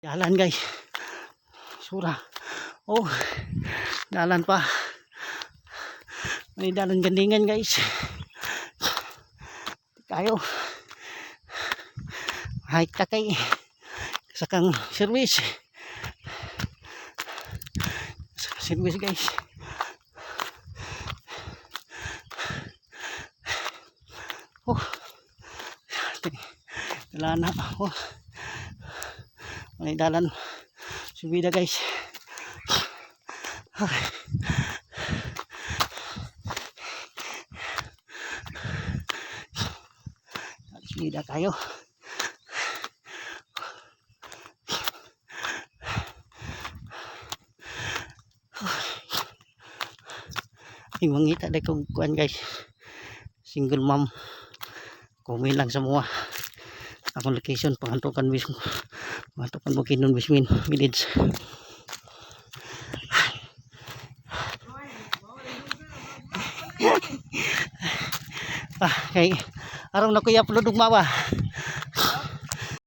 Jalan guys. Sura. Oh, dalan pa. May dalan gandingan guys. Kayo. Hike ta kay sakang service. Service guys. Oh. Dalan na. Oh. May dalan subida guys. Subida tayo. Mangita dai kog kuan guys. Single mom. Komen lang sa mga akong location pangantukan mismo. Pangantukan Bukidnon Bismin Village. Kay aron na ko i-upload ug mawa.